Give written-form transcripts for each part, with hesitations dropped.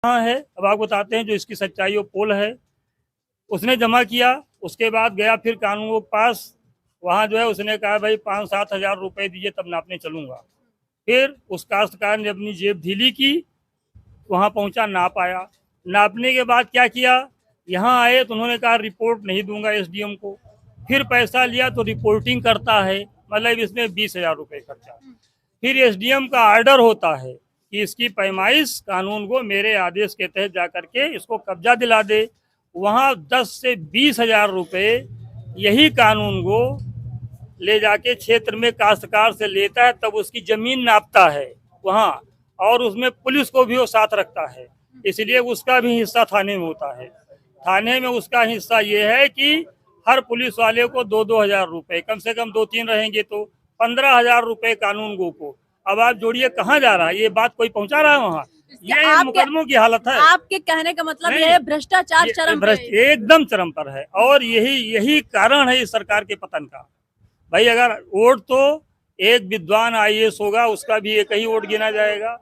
हाँ है, अब आपको बताते हैं जो इसकी सच्चाई वो पोल है, उसने जमा किया। उसके बाद गया फिर कानून के पास, वहाँ जो है उसने कहा भाई 5-7 हजार रुपए दीजिए तब नापने चलूंगा। फिर उस काश्तकार ने अपनी जेब ढीली की, वहाँ पहुंचा, नाप आया। नापने के बाद क्या किया, यहाँ आए तो उन्होंने कहा रिपोर्ट नहीं दूंगा एसडीएम को। फिर पैसा लिया तो रिपोर्टिंग करता है, मतलब इसमें 20 हजार रुपये खर्चा। फिर एसडीएम का ऑर्डर होता है कि इसकी पैमाइश कानून को मेरे आदेश के तहत जाकर के इसको कब्जा दिला दे। वहाँ 10 से 20 हजार रुपये यही कानून को ले जाके क्षेत्र में काश्तकार से लेता है, तब उसकी जमीन नापता है वहाँ, और उसमें पुलिस को भी वो साथ रखता है, इसलिए उसका भी हिस्सा थाने में होता है। थाने में उसका हिस्सा ये है कि हर पुलिस वाले को 2-2 हजार रुपये, कम से कम 2-3 रहेंगे तो 15 हजार रुपये कानून गो को। अब आप जोड़िए कहाँ जा रहा है, ये बात कोई पहुंचा रहा है वहाँ? ये मुकदमों की हालत है। आपके कहने का मतलब ये है भ्रष्टाचार चरम पे, एकदम चरम पर है, और यही कारण है इस सरकार के पतन का। भाई अगर वोट तो एक विद्वान आईएएस होगा उसका भी एक ही वोट गिना जाएगा,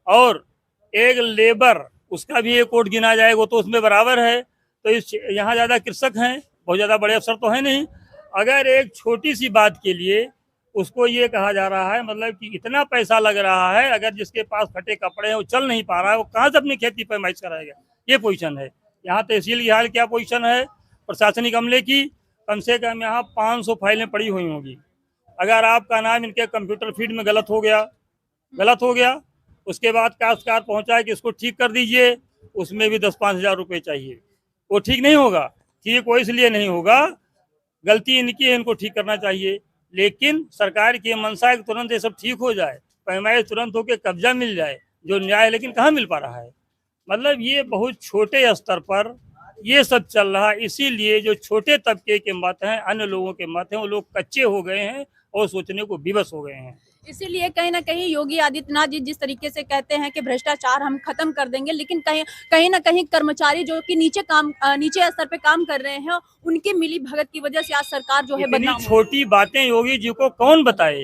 और एक लेबर उसका भी एक वोट गिना जाएगा, तो उसमें बराबर है। तो इस यहाँ ज्यादा कृषक हैं, बहुत ज्यादा बड़े अफसर तो है नहीं। अगर एक छोटी सी बात के लिए उसको ये कहा जा रहा है, मतलब कि इतना पैसा लग रहा है, अगर जिसके पास फटे कपड़े हैं वो चल नहीं पा रहा है, वो कहाँ से अपनी खेती पैमाइश कराएगा? ये पोजीशन है। यहाँ तहसील की हाल क्या पोजीशन है, प्रशासनिक अमले की कम से कम यहाँ 500 फाइलें पड़ी हुई होंगी। अगर आपका नाम इनके कंप्यूटर फीड में गलत हो गया, उसके बाद काश्तकार पहुंचा है कि इसको ठीक कर दीजिए, उसमें भी 10-5 हजार रुपये चाहिए। वो ठीक नहीं होगा, ठीक वो इसलिए नहीं होगा, गलती इनकी है, इनको ठीक करना चाहिए। लेकिन सरकार की मंशा है कि तुरंत ये सब ठीक हो जाए, पैमाइश तुरंत होकर कब्जा मिल जाए, जो न्याय लेकिन कहाँ मिल पा रहा है। मतलब ये बहुत छोटे स्तर पर ये सब चल रहा है, इसीलिए जो छोटे तबके के मत हैं, अन्य लोगों के मत हैं, वो लोग कच्चे हो गए हैं और सोचने को विवश हो गए हैं। इसीलिए कहीं ना कहीं योगी आदित्यनाथ जी जिस तरीके से कहते हैं कि भ्रष्टाचार हम खत्म कर देंगे, लेकिन कहीं ना कहीं कर्मचारी जो कि नीचे स्तर पे काम कर रहे हैं, उनकी मिली भगत की वजह से आज सरकार जो है बदनाम। छोटी बातें योगी जी को कौन बताए?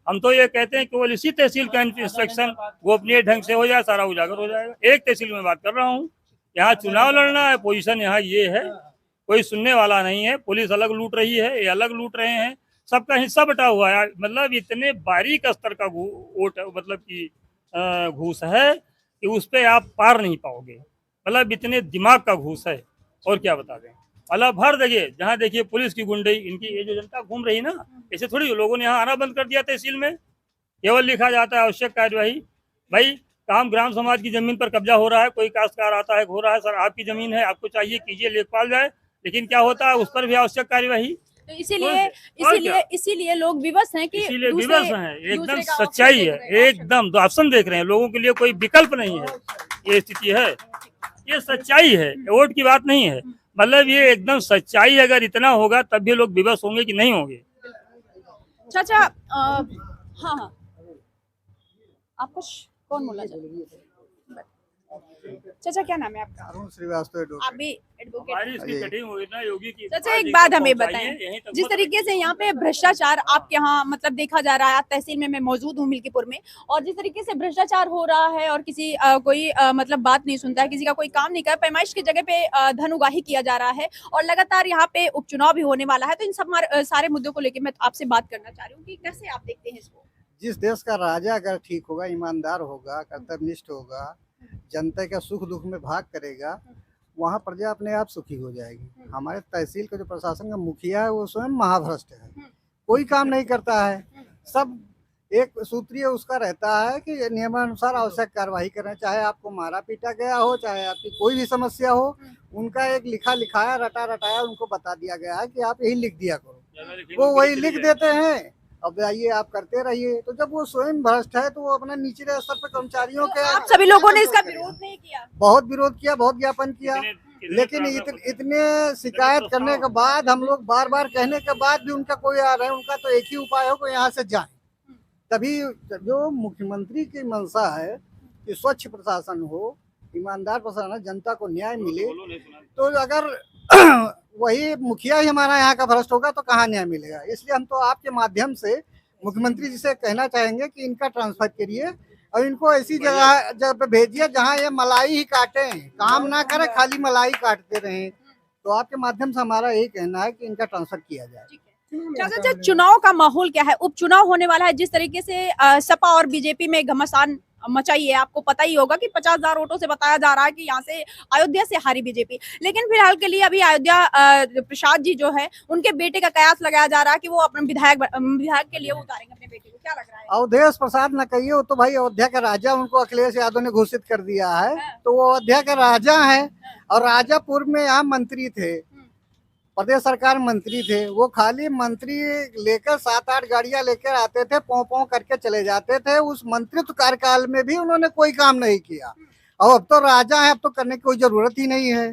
हम तो ये कहते हैं केवल इसी तहसील का इंस्ट्रक्शन गोपनीय ढंग से हो जाए, सारा उजागर हो जाएगा। एक तहसील में बात कर रहा हूँ, यहाँ चुनाव लड़ना है, पोजीशन यहाँ ये है, कोई सुनने वाला नहीं है। पुलिस अलग लूट रही है, ये अलग लूट रहे हैं, सबका हिस्सा बटा हुआ है। मतलब इतने बारीक स्तर का वोट, मतलब कि घूस है कि उस पर आप पार नहीं पाओगे। मतलब इतने दिमाग का घूस है, और क्या बता दें। मतलब हर जगह जहाँ देखिए पुलिस की गुंडई, इनकी ये जो जनता घूम रही ना, ऐसे थोड़ी लोगों ने यहाँ आना बंद कर दिया तहसील में। केवल लिखा जाता है आवश्यक कार्यवाही। भाई काम ग्राम समाज की जमीन पर कब्जा हो रहा है, कोई काश्तकार आता है, हो रहा है सर आपकी जमीन है, आपको चाहिए कीजिए, लेखपाल जाए, लेकिन क्या होता है उस पर भी आवश्यक कार्यवाही। तो इसीलिए लोग विवश हैं कि एकदम सच्चाई है, एकदम ऑप्शन देख रहे हैं, लोगों के लिए कोई विकल्प नहीं है। ये स्थिति है, ये सच्चाई है, वोट की बात नहीं है। मतलब ये एकदम सच्चाई, अगर इतना होगा तब भी लोग विवश होंगे कि नहीं होंगे। चाचा हाँ आपको कौन बोला जाए? चाचा क्या नाम है आपका? अरुण श्रीवास्तव। आप भी एडवोकेट? योगी की चाचा एक बात हमें बताएं, जिस तरीके से यहाँ पे भ्रष्टाचार आपके यहाँ मतलब देखा जा रहा है, तहसील में मैं मौजूद हूँ मिल्कीपुर में, और जिस तरीके से भ्रष्टाचार हो रहा है और किसी कोई मतलब बात नहीं सुनता है, किसी का कोई काम नहीं कर, पैमाइश की जगह पे धन उगाही किया जा रहा है, और लगातार यहाँ पे उपचुनाव भी होने वाला है। तो इन सब सारे मुद्दों को लेकर मैं आपसे बात करना चाह रही हूँ कि कैसे आप देखते हैं इसको? जिस देश का राजा अगर ठीक होगा, ईमानदार होगा, कर्तव्यनिष्ठ होगा, जनता का सुख दुख में भाग करेगा, वहाँ प्रजा अपने आप सुखी हो जाएगी। हमारे तहसील का जो प्रशासन का मुखिया है वो स्वयं महाभ्रष्ट है, कोई काम नहीं करता है, सब एक सूत्रीय उसका रहता है कि नियमानुसार आवश्यक कार्रवाई करें, चाहे आपको मारा पीटा गया हो, चाहे आपकी कोई भी समस्या हो, उनका एक लिखा लिखाया रटा रटाया उनको बता दिया गया है कि आप यही लिख दिया करो, वो वही लिख देते हैं। अब आइए आप करते रहिए। तो जब वो स्वयं भ्रष्ट है तो वो अपना निचले स्तर पर कर्मचारियों के, आप सभी लोगों ने इसका विरोध नहीं किया? बहुत विरोध किया, बहुत ज्ञापन किया, लेकिन इतने शिकायत करने के बाद, हम लोग बार बार कहने के बाद भी उनका कोई आ रहा है, उनका तो एक ही उपाय हो कि यहाँ से जाए। तभी जो मुख्यमंत्री की मंशा है कि स्वच्छ प्रशासन हो, ईमानदार प्रशासन, जनता को न्याय मिले, तो अगर वही मुखिया ही हमारा यहाँ का भ्रष्ट होगा तो कहाँ न्याय मिलेगा। इसलिए हम तो आपके माध्यम से मुख्यमंत्री जी से कहना चाहेंगे कि इनका ट्रांसफर करिए, और इनको ऐसी जगह पे भेजिए जहाँ ये मलाई ही काटे, काम ना करे, खाली मलाई काटते रहें। तो आपके माध्यम से हमारा यही कहना है कि इनका ट्रांसफर किया जाए। अच्छा, चुनाव का माहौल क्या है? उपचुनाव होने वाला है, जिस तरीके से सपा और बीजेपी में घमासान मचाई है, आपको पता ही होगा कि 50,000 वोटों से बताया जा रहा है कि यहाँ से अयोध्या से हारी बीजेपी। लेकिन फिलहाल के लिए अभी अयोध्या प्रसाद जी जो है, उनके बेटे का कयास लगाया जा रहा है कि वो अपने विधायक के लिए उतारेंगे अपने बेटे को। क्या लग रहा है? अवधेश प्रसाद न कहिए, वो तो भाई अयोध्या का राजा, उनको अखिलेश यादव ने घोषित कर दिया है। तो वो अयोध्या का राजा है और राजा पूर्व में यहाँ मंत्री थे, प्रदेश सरकार मंत्री थे। वो खाली मंत्री लेकर 7-8 गाड़ियां लेकर आते थे, पौ पौ करके चले जाते थे। उस मंत्रित्व कार्यकाल में भी उन्होंने कोई काम नहीं किया। और अब तो राजा है, अब तो करने की कोई जरूरत ही नहीं है।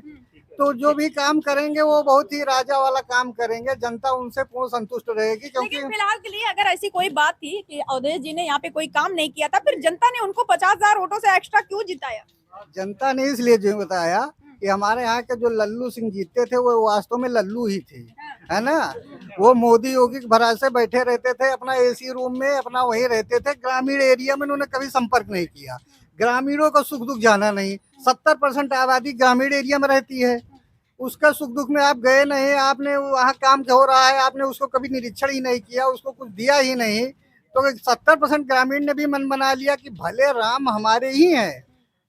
तो जो भी काम करेंगे वो बहुत ही राजा वाला काम करेंगे, जनता उनसे पूर्ण संतुष्ट रहेगी। क्योंकि लेकिन फिलहाल के लिए अगर ऐसी कोई बात थी कि अवधेश जी ने यहाँ पे कोई काम नहीं किया था, फिर जनता ने उनको 50,000 वोटों से एक्स्ट्रा क्यों जिताया? जनता ने इसलिए जो बताया कि हमारे यहाँ के जो लल्लू सिंह जीते थे वो वास्तव में लल्लू ही थे, है ना। वो मोदी योगी के भरोसे बैठे रहते थे, अपना एसी रूम में अपना वहीं रहते थे। ग्रामीण एरिया में उन्होंने कभी संपर्क नहीं किया, ग्रामीणों का सुख दुख जाना नहीं। 70% आबादी ग्रामीण एरिया में रहती है, उसका सुख दुख में आप गए नहीं, आपने वहाँ काम हो रहा है, आपने उसको कभी निरीक्षण ही नहीं किया, उसको कुछ दिया ही नहीं। तो 70% ग्रामीण ने भी मन बना लिया कि भले राम हमारे ही हैं,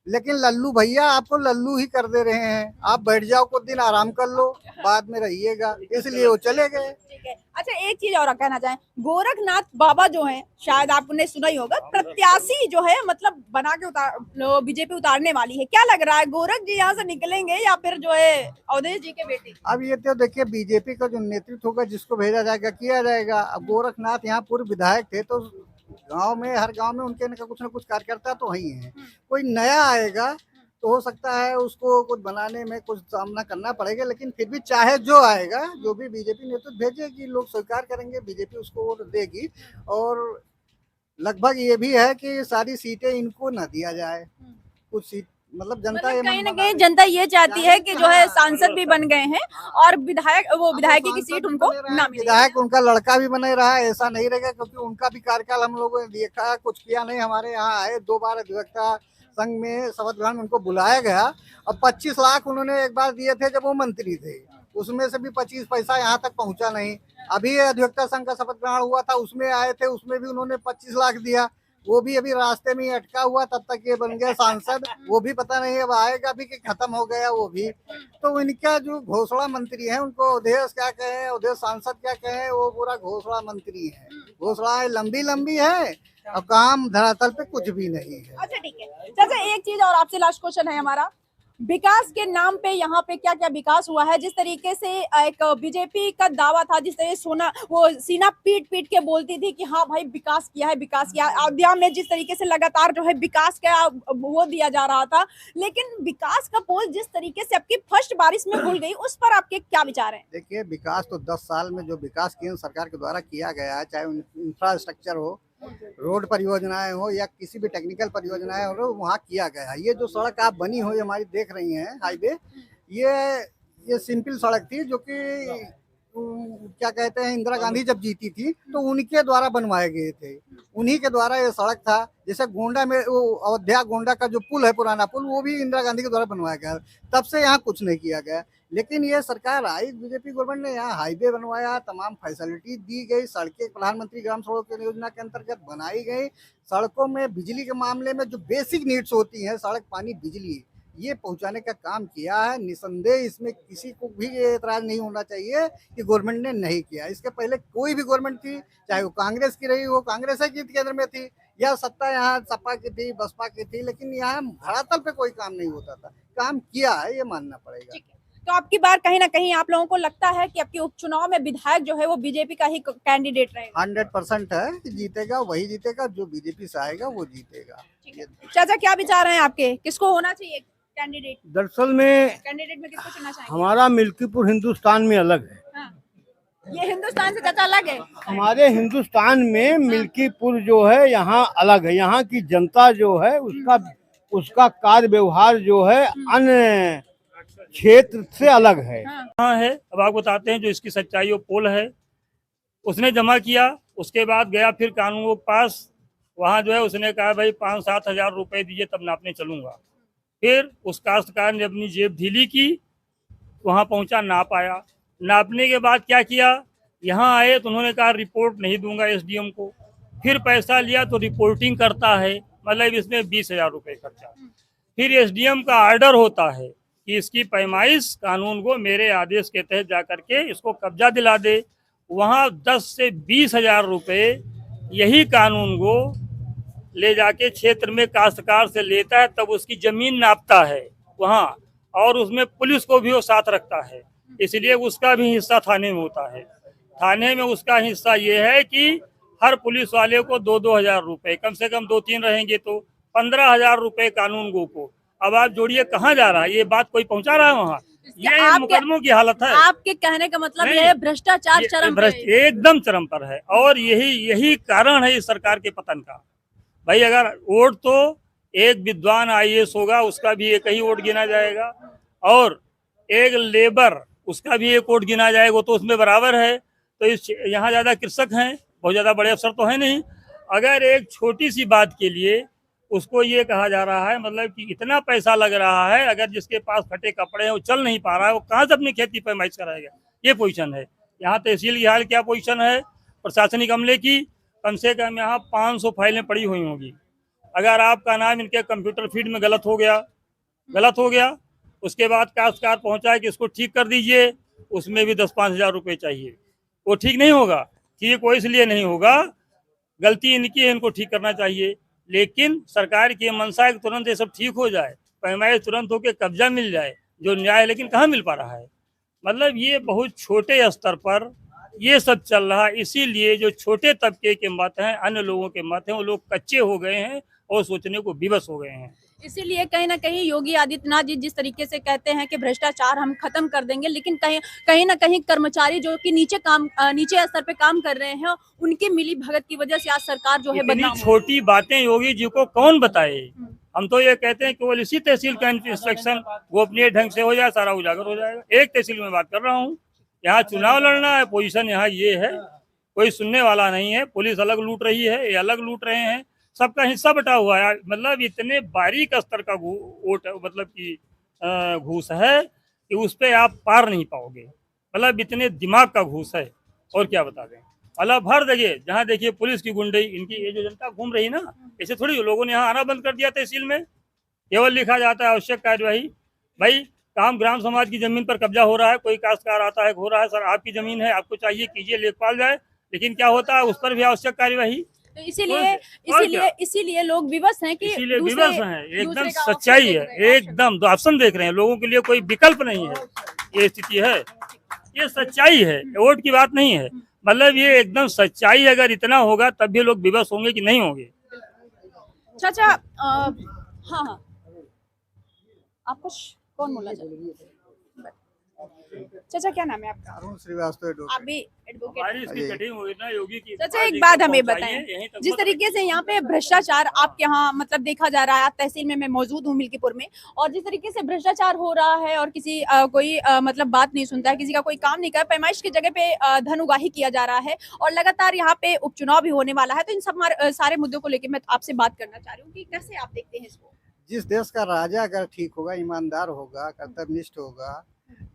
लेकिन लल्लू भैया आपको लल्लू ही कर दे रहे हैं, आप बैठ जाओ, कुछ दिन आराम कर लो, बाद में रहिएगा, इसलिए वो चले गए। ठीक है। अच्छा, एक चीज और कहना चाहें, गोरखनाथ बाबा जो हैं, शायद आपने सुना ही होगा, प्रत्याशी जो है मतलब बना के बीजेपी उतारने वाली है। क्या लग रहा है, गोरख जी यहाँ से निकलेंगे या फिर जो है अवधेश जी के बेटे? अब ये तो देखिए, बीजेपी का जो नेतृत्व होगा, जिसको भेजा जाएगा किया जाएगा। अब गोरखनाथ यहाँ पूर्व विधायक थे, तो गांव में, हर गांव में उनके कुछ न कुछ कार्यकर्ता तो वही है। कोई नया आएगा तो हो सकता है उसको कुछ बनाने में कुछ सामना करना पड़ेगा, लेकिन फिर भी चाहे जो आएगा, जो भी बीजेपी नेतृत्व भेजेगी, लोग स्वीकार करेंगे, बीजेपी उसको वोट देगी। और लगभग ये भी है कि सारी सीटें इनको न दिया जाए, कुछ सीट मतलब जनता मतलब कहीं ना कहीं जनता ये चाहती है कि जो है सांसद भी बन गए हैं और विधायकी की सीट उनको ना मिले। विधायक उनका लड़का भी बने रहा है, ऐसा नहीं रहेगा, क्योंकि उनका भी कार्यकाल हम लोगों ने देखा, कुछ किया नहीं। हमारे यहाँ आए 2 बार अधिवक्ता संघ में शपथ ग्रहण उनको बुलाया गया और 25 लाख उन्होंने एक बार दिए थे जब वो मंत्री थे, उसमें से भी 25 पैसा यहाँ तक पहुँचा नहीं। अभी अधिवक्ता संघ का शपथ ग्रहण हुआ था, उसमें आए थे, उसमें भी उन्होंने 25 लाख दिया, वो भी अभी रास्ते में ही अटका हुआ। तब तक ये बन गया सांसद, वो भी पता नहीं अब आएगा भी कि खत्म हो गया वो भी। तो इनका जो घोषणा मंत्री है, उनको अवधेश क्या कहे, अवधेश सांसद क्या कहे, वो पूरा घोषणा मंत्री है। घोषणाएं लंबी लंबी है और काम धरातल पे कुछ भी नहीं है। अच्छा, ठीक है चाचा, एक चीज और आपसे लास्ट क्वेश्चन है हमारा, विकास के नाम पे यहाँ पे क्या क्या विकास हुआ है? जिस तरीके से एक बीजेपी का दावा था, जिस तरह सीना पीट पीट के बोलती थी कि हाँ भाई विकास किया है, विकास किया। अयोध्या में जिस तरीके से लगातार जो है विकास का वो दिया जा रहा था, लेकिन विकास का पोल जिस तरीके से आपकी फर्स्ट बारिश में भूल गई, उस पर आपके क्या विचार है? देखिए, विकास तो 10 साल में जो विकास केंद्र सरकार के द्वारा किया गया है, चाहे इंफ्रास्ट्रक्चर हो, रोड परियोजनाएं हो या किसी भी टेक्निकल परियोजनाएं हो, वहाँ किया गया है। ये जो सड़क आप बनी हुई हमारी देख रही हैं, हाईवे, ये सिंपल सड़क थी, जो कि क्या कहते हैं, इंदिरा गांधी जब जीती थी तो उनके द्वारा बनवाए गए थे, उन्हीं के द्वारा ये सड़क था। जैसे गोंडा में वो अयोध्या गोंडा का जो पुल है, पुराना पुल, वो भी इंदिरा गांधी के द्वारा बनवाया गया, तब से यहाँ कुछ नहीं किया गया। लेकिन ये सरकार आई, बीजेपी गवर्नमेंट ने यहाँ हाईवे बनवाया, तमाम फैसिलिटी दी गई, सड़कें प्रधानमंत्री ग्राम सड़क योजना के अंतर्गत बनाई गई। सड़कों में बिजली के मामले में जो बेसिक नीड्स होती हैं, सड़क, पानी, बिजली, ये पहुंचाने का काम किया है। निसंदेह इसमें किसी को भी ये एतराज नहीं होना चाहिए कि गवर्नमेंट ने नहीं किया। इसके पहले कोई भी गवर्नमेंट थी, चाहे वो कांग्रेस की रही हो, कांग्रेस की केंद्र में थी, या सत्ता यहाँ सपा की थी, बसपा की थी, लेकिन यहाँ धरातल पे कोई काम नहीं होता था। काम किया है, ये मानना पड़ेगा। तो आपकी बार कहीं ना कहीं आप लोगों को लगता है कि आपके उपचुनाव में विधायक जो है वो बीजेपी का ही कैंडिडेट रहेगा? 100% है, जीतेगा वही जीतेगा, जो बीजेपी से आएगा वो जीतेगा। चाचा, क्या विचार हैं आपके, किसको होना चाहिए कैंडिडेट? दरअसल में कैंडिडेट में किसको चुनना चाहिए? हमारा मिल्कीपुर हिंदुस्तान में अलग है। हाँ। ये हिंदुस्तान से चाचा अलग है? हमारे हिंदुस्तान में मिल्कीपुर जो है यहाँ अलग है। यहाँ की जनता जो है उसका कार्य व्यवहार जो है अन्य क्षेत्र से अलग है। हाँ है, अब आपको बताते हैं जो इसकी सच्चाई वो पोल है, उसने जमा किया, उसके बाद गया फिर कानून के पास, वहाँ जो है उसने कहा भाई 5-7 हजार रुपए दीजिए तब नापने चलूंगा। फिर उस काश्तकार ने अपनी जेब ढीली की, वहाँ पहुंचा, नाप आया। नापने के बाद क्या किया, यहाँ आए तो उन्होंने कहा रिपोर्ट नहीं दूंगा एसडीएम को। फिर पैसा लिया तो रिपोर्टिंग करता है, मतलब इसमें 20,000 रुपये खर्चा। फिर एसडीएम का ऑर्डर होता है कि इसकी पैमाइश कानून को मेरे आदेश के तहत जाकर के इसको कब्जा दिला दे। वहाँ 10 से 20,000 रुपये यही कानून को ले जाके क्षेत्र में काश्तकार से लेता है, तब उसकी जमीन नापता है वहाँ, और उसमें पुलिस को भी वो साथ रखता है, इसलिए उसका भी हिस्सा थाने में होता है। थाने में उसका हिस्सा ये है कि हर पुलिस वाले को 2-2 हजार रुपये, कम से कम 2-3 रहेंगे तो 15,000 रुपये कानून गो को। अब आप जोड़िए कहाँ जा रहा है, ये बात कोई पहुंचा रहा है वहाँ? ये मुकदमों की हालत है। आपके कहने का मतलब ये है भ्रष्टाचार चरम पे है। एकदम चरम पर है, और यही कारण है इस सरकार के पतन का। भाई अगर वोट तो एक विद्वान आईएएस होगा उसका भी एक ही वोट गिना जाएगा, और एक लेबर उसका भी एक वोट गिना जाएगा, तो उसमें बराबर है। तो इस यहाँ ज्यादा कृषक हैं, बहुत ज्यादा बड़े अफसर तो है नहीं। अगर एक छोटी सी बात के लिए उसको ये कहा जा रहा है, मतलब कि इतना पैसा लग रहा है, अगर जिसके पास फटे कपड़े हैं वो चल नहीं पा रहा है, वो कहाँ से अपनी खेती पैमाइश कराएगा? ये पोजीशन है। यहाँ तहसील की हाल क्या पोजीशन है, प्रशासनिक अमले की कम से कम यहाँ 500 फाइलें पड़ी हुई होंगी। अगर आपका नाम इनके कंप्यूटर फीड में गलत हो गया, उसके बाद काश्तकार पहुंचा है कि इसको ठीक कर दीजिए, उसमें भी 10-5 हजार रुपये चाहिए। वो ठीक नहीं होगा, ठीक वो इसलिए नहीं होगा, गलती इनकी है, इनको ठीक करना चाहिए। लेकिन सरकार की मंशा है कि तुरंत ये सब ठीक हो जाए, पैमाइश तुरंत होकर कब्जा मिल जाए, जो न्याय, लेकिन कहाँ मिल पा रहा है। मतलब ये बहुत छोटे स्तर पर ये सब चल रहा है। इसीलिए जो छोटे तबके के मत हैं, अन्य लोगों के मत हैं, वो लोग कच्चे हो गए हैं और सोचने को विवश हो गए हैं। इसीलिए कहीं ना कहीं योगी आदित्यनाथ जी जिस तरीके से कहते हैं कि भ्रष्टाचार हम खत्म कर देंगे, लेकिन कहीं ना कहीं कर्मचारी जो कि नीचे स्तर पे काम कर रहे हैं, उनकी मिली भगत की वजह से आज सरकार जो है बदनाम। छोटी बातें योगी जी को कौन बताए? हम तो ये कहते हैं केवल इसी तहसील का इंस्पेक्शन गोपनीय ढंग से हो जाए, सारा उजागर हो जाएगा। एक तहसील में बात कर रहा हूँ, यहाँ चुनाव लड़ना है, पोजीशन यहाँ ये है, कोई सुनने वाला नहीं है। पुलिस अलग लूट रही है, ये अलग लूट रहे हैं, सबका हिस्सा बटा हुआ है। मतलब इतने बारीक स्तर का वोट, मतलब कि घूस है कि उस पर आप पार नहीं पाओगे। मतलब इतने दिमाग का घूस है, और क्या बता दें। मतलब हर जगह जहाँ देखिए पुलिस की गुंडई, इनकी ये जो जनता घूम रही ना, ऐसे थोड़ी लोगों ने यहाँ आना बंद कर दिया तहसील में। केवल लिखा जाता है आवश्यक कार्यवाही। भाई काम ग्राम समाज की जमीन पर कब्जा हो रहा है, कोई काश्तकार आता है, हो रहा है, सर आपकी जमीन है, आपको चाहिए कीजिए, लेखपाल जाए, लेकिन क्या होता है, उस पर भी आवश्यक कार्यवाही। तो इसीलिए लोग विवश हैं कि विवश हैं। एकदम सच्चाई है, एकदम ऑप्शन देख रहे हैं, लोगों के लिए कोई विकल्प नहीं है। ये स्थिति है, ये सच्चाई है, वोट की बात नहीं है। मतलब ये एकदम सच्चाई, अगर इतना होगा तब भी लोग विवश होंगे कि नहीं होंगे। चाचा हाँ आपको कौन बोला जाए? चाचा क्या नाम है आपका? अरुण श्रीवास्तव। आप भी एडवोकेट? योगी की चाचा एक बात हमें बताएं, जिस तरीके से यहाँ पे भ्रष्टाचार आपके यहाँ मतलब देखा जा रहा है, तहसील में मैं मौजूद हूँ मिल्कीपुर में, और जिस तरीके से भ्रष्टाचार हो रहा है और किसी कोई मतलब बात नहीं सुनता है, किसी का कोई काम नहीं कर, पैमाइश की जगह पे धन उगाही किया जा रहा है, और लगातार यहाँ पे उपचुनाव भी होने वाला है। तो इन सब सारे मुद्दों को लेकर मैं आपसे बात करना चाह रही हूँ कि कैसे आप देखते हैं इसको? जिस देश का राजा अगर ठीक होगा, ईमानदार होगा, कर्तव्यनिष्ठ होगा,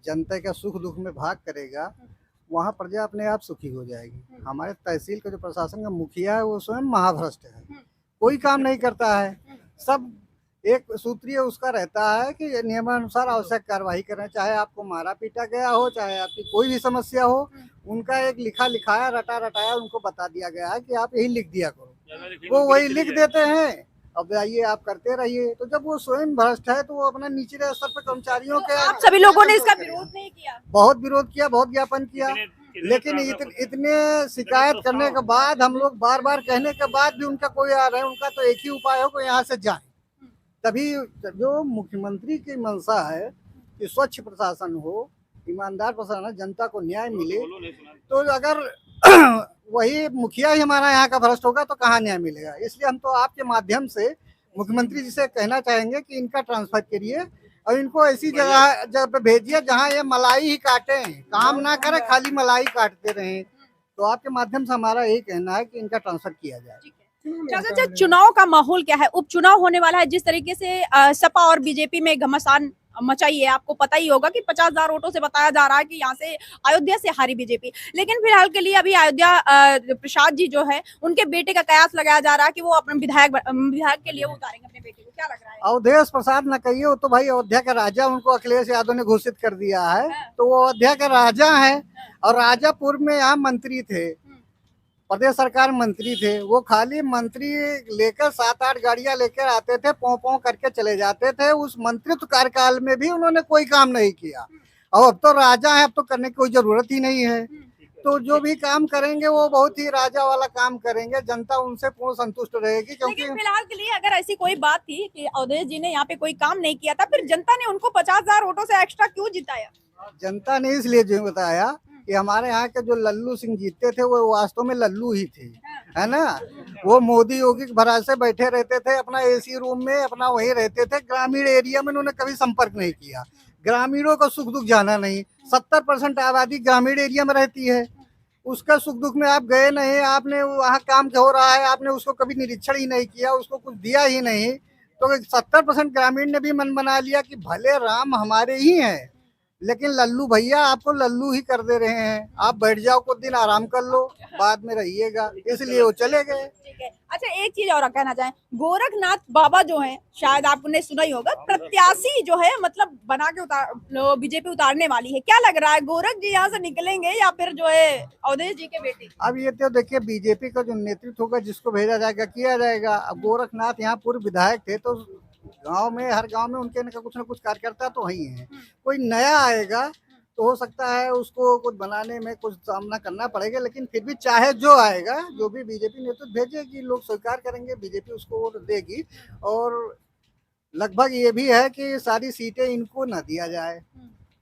जनता का सुख दुख में भाग करेगा, वहाँ प्रजा अपने आप सुखी हो जाएगी। हमारे तहसील का जो प्रशासन का मुखिया है वो स्वयं महाभ्रष्ट है, कोई काम नहीं करता है। सब एक सूत्रीय उसका रहता है कि नियमानुसार आवश्यक कार्रवाई करें, चाहे आपको मारा पीटा गया हो, चाहे आपकी कोई भी समस्या हो, उनका एक लिखा लिखाया रटा रटाया उनको बता दिया गया है कि आप यही लिख दिया करो, वो वही लिख देते हैं। अब आइए आप करते रहिए। तो जब वो स्वयं भ्रष्ट है तो वो अपना निचले स्तर पर कर्मचारियों के, आप सभी लोगों ने इसका विरोध नहीं किया? बहुत विरोध किया, बहुत ज्ञापन किया, लेकिन इतने शिकायत करने के बाद, हम लोग बार बार कहने के बाद भी उनका कोई आ रहा है, उनका तो एक ही उपाय हो कि यहाँ से जाए। तभी जो मुख्यमंत्री की मंशा है कि स्वच्छ प्रशासन हो, ईमानदार प्रशासन, जनता को न्याय मिले, तो अगर वही मुखिया ही हमारा यहाँ का भ्रष्ट होगा तो कहाँ न्याय मिलेगा। इसलिए हम तो आपके माध्यम से मुख्यमंत्री जी से कहना चाहेंगे कि इनका ट्रांसफर करिए और इनको ऐसी जगह पे भेजिए जहाँ ये मलाई ही काटे, काम ना करे, खाली मलाई काटते रहें। तो आपके माध्यम से हमारा यही कहना है कि इनका ट्रांसफर किया जाए। चाचा, चुनाव का माहौल क्या है? उपचुनाव होने वाला है, जिस तरीके से सपा और बीजेपी में घमासान मचाई है, आपको पता ही होगा कि 50,000 वोटों से बताया जा रहा है कि यहाँ से अयोध्या से हारी बीजेपी। लेकिन फिलहाल के लिए अभी अयोध्या प्रसाद जी जो है, उनके बेटे का कयास लगाया जा रहा है कि वो अपने विधायक के लिए वो उतारेंगे अपने बेटे को। क्या लग रहा है? अवधेश प्रसाद न कहिए, वो तो भाई अयोध्या का राजा, उनको अखिलेश यादव ने घोषित कर दिया है, तो वो अयोध्या का राजा है। और राजा पूर्व में यहाँ मंत्री थे, प्रदेश सरकार मंत्री थे, वो खाली मंत्री लेकर 7-8 गाड़ियां लेकर आते थे, पों पों करके चले जाते थे। उस मंत्रित्व कार्यकाल में भी उन्होंने कोई काम नहीं किया। और अब तो राजा है, अब तो करने की कोई जरूरत ही नहीं है। तो जो भी काम करेंगे वो बहुत ही राजा वाला काम करेंगे, जनता उनसे पूर्ण संतुष्ट रहेगी। क्योंकि लेकिन फिलहाल के लिए अगर ऐसी कोई बात थी कि अवधेश जी ने यहाँ पे कोई काम नहीं किया था, फिर जनता ने उनको 50,000 वोटों से एक्स्ट्रा क्यों जिताया? जनता ने इसलिए जो बताया कि हमारे यहाँ के जो लल्लू सिंह जीतते थे वो वास्तव में लल्लू ही थे, है ना। वो मोदी योगी के भरोसे से बैठे रहते थे, अपना एसी रूम में अपना वहीं रहते थे। ग्रामीण एरिया में उन्होंने कभी संपर्क नहीं किया, ग्रामीणों का सुख दुख जाना नहीं। 70% आबादी ग्रामीण एरिया में रहती है, उसका सुख दुख में आप गए नहीं, आपने वहाँ काम हो रहा है, आपने उसको कभी निरीक्षण ही नहीं किया, उसको कुछ दिया ही नहीं। तो 70% ग्रामीण ने भी मन बना लिया कि भले राम हमारे ही हैं, लेकिन लल्लू भैया आपको लल्लू ही कर दे रहे हैं, आप बैठ जाओ, कुछ दिन आराम कर लो, बाद में रहिएगा, इसलिए वो चले गए। ठीक है। अच्छा, एक चीज और कहना चाहें, गोरखनाथ बाबा जो हैं, शायद आपने सुना ही होगा, प्रत्याशी जो है मतलब बना के बीजेपी उतारने वाली है। क्या लग रहा है, गोरख जी यहाँ से निकलेंगे या फिर जो है अवधेश जी के बेटे? अब ये तो देखिए, बीजेपी का जो नेतृत्व होगा, जिसको भेजा जाएगा किया जाएगा। अब गोरखनाथ यहाँ पूर्व विधायक थे, तो गांव में, हर गांव में उनके कुछ न कुछ कार्यकर्ता तो वही हैं। कोई नया आएगा तो हो सकता है उसको कुछ बनाने में कुछ सामना करना पड़ेगा, लेकिन फिर भी चाहे जो आएगा, जो भी बीजेपी नेतृत्व भेजेगी, लोग स्वीकार करेंगे, बीजेपी उसको वोट देगी। और लगभग ये भी है कि सारी सीटें इनको ना दिया जाए,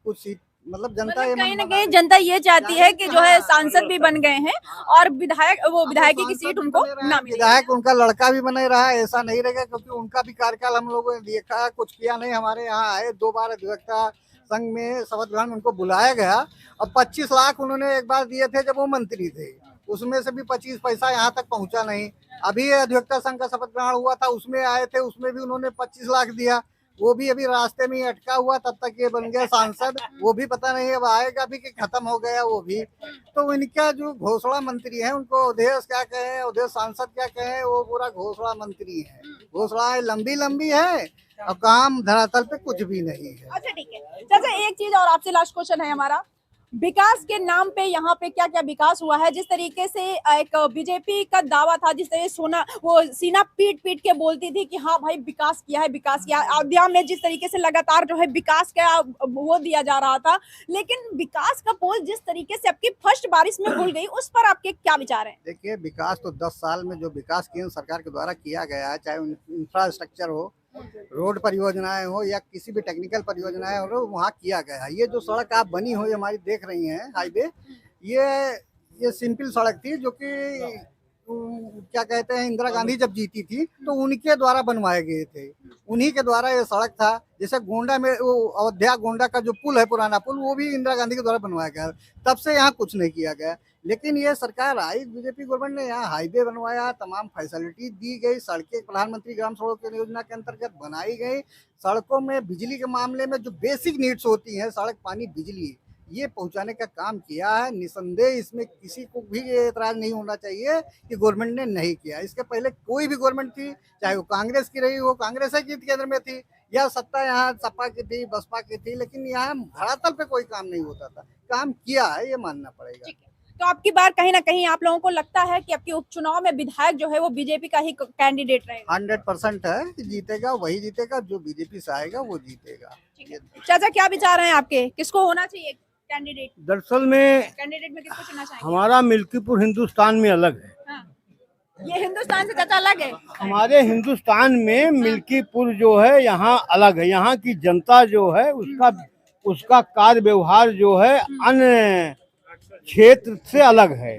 कुछ सीट मतलब जनता मतलब कहीं ना कहीं जनता ये चाहती है कि जो है सांसद भी बन गए हैं और विधायकी की सीट उनको ना मिले। विधायक उनका लड़का भी बने रहा है, ऐसा नहीं रहेगा, क्योंकि उनका भी कार्यकाल हम लोगों ने देखा, कुछ किया नहीं। हमारे यहाँ आए 2 बार अधिवक्ता संघ में शपथ ग्रहण उनको बुलाया गया, और 25 लाख उन्होंने एक बार दिए थे जब वो मंत्री थे, उसमें से भी 25 पैसा यहाँ तक पहुँचा नहीं। अभी अधिवक्ता संघ का शपथ ग्रहण हुआ था, उसमें आए थे, उसमें भी उन्होंने 25 लाख दिया, वो भी अभी रास्ते में ही अटका हुआ, तब तक ये बन गया सांसद। वो भी पता नहीं अब आएगा भी कि खत्म हो गया वो भी। तो इनका जो घोषणा मंत्री है, उनको अवधेश क्या कहे, अवधेश सांसद क्या कहे, वो पूरा घोषणा मंत्री है। घोषणाएं लंबी लंबी है और काम धरातल पे कुछ भी नहीं है। अच्छा, ठीक है चाचा, एक चीज और आपसे लास्ट क्वेश्चन है हमारा, विकास के नाम पे यहाँ पे क्या क्या विकास हुआ है? जिस तरीके से एक बीजेपी का दावा था, जिस तरह सीना पीट पीट के बोलती थी कि हाँ भाई विकास किया है, विकास किया। अयोध्या में जिस तरीके से लगातार जो है विकास का वो दिया जा रहा था, लेकिन विकास का पोल जिस तरीके से आपकी फर्स्ट बारिश में भूल गई, उस पर आपके क्या विचार है? देखिए, विकास तो 10 साल में जो विकास केंद्र सरकार के द्वारा किया गया है, चाहे इंफ्रास्ट्रक्चर हो, रोड परियोजनाएं हो या किसी भी टेक्निकल परियोजनाएं हो, वहाँ किया गया है। ये जो सड़क आप बनी हुई हमारी देख रही हैं, हाईवे, ये सिंपल सड़क थी, जो कि क्या कहते हैं, इंदिरा गांधी जब जीती थी तो उनके द्वारा बनवाए गए थे, उन्हीं के द्वारा ये सड़क था। जैसे गोंडा में वो अयोध्या गोंडा का जो पुल है, पुराना पुल, वो भी इंदिरा गांधी के द्वारा बनवाया गया, तब से यहाँ कुछ नहीं किया गया। लेकिन ये सरकार आई, बीजेपी गवर्नमेंट ने यहाँ हाईवे बनवाया, तमाम फैसिलिटी दी गई, सड़कें प्रधानमंत्री ग्राम सड़क योजना के अंतर्गत बनाई गई। सड़कों में बिजली के मामले में जो बेसिक नीड्स होती हैं, सड़क, पानी, बिजली, ये पहुंचाने का काम किया है। निसंदेह इसमें किसी को भी ये एतराज नहीं होना चाहिए कि गवर्नमेंट ने नहीं किया। इसके पहले कोई भी गवर्नमेंट थी, चाहे वो कांग्रेस की रही हो, कांग्रेस की केंद्र में थी, या सत्ता यहाँ सपा की थी, बसपा की थी, लेकिन यहाँ धरातल पे कोई काम नहीं होता था। काम किया है, ये मानना पड़ेगा। तो आपकी बार कहीं ना कहीं आप लोगों को लगता है कि आपके उपचुनाव में विधायक जो है वो बीजेपी का ही कैंडिडेट रहेगा? 100% है, जीतेगा वही जीतेगा, जो बीजेपी से आएगा वो जीतेगा। चाचा, क्या विचार हैं आपके, किसको होना चाहिए कैंडिडेट? दरअसल में कैंडिडेट में किसको चुनना चाहिए? हमारा मिल्कीपुर हिंदुस्तान में अलग है। हाँ। ये हिंदुस्तान से चाचा अलग है? हमारे हिंदुस्तान में मिल्कीपुर जो है यहाँ अलग है। यहाँ की जनता जो है उसका कार्य व्यवहार जो है अन्य क्षेत्र से अलग है।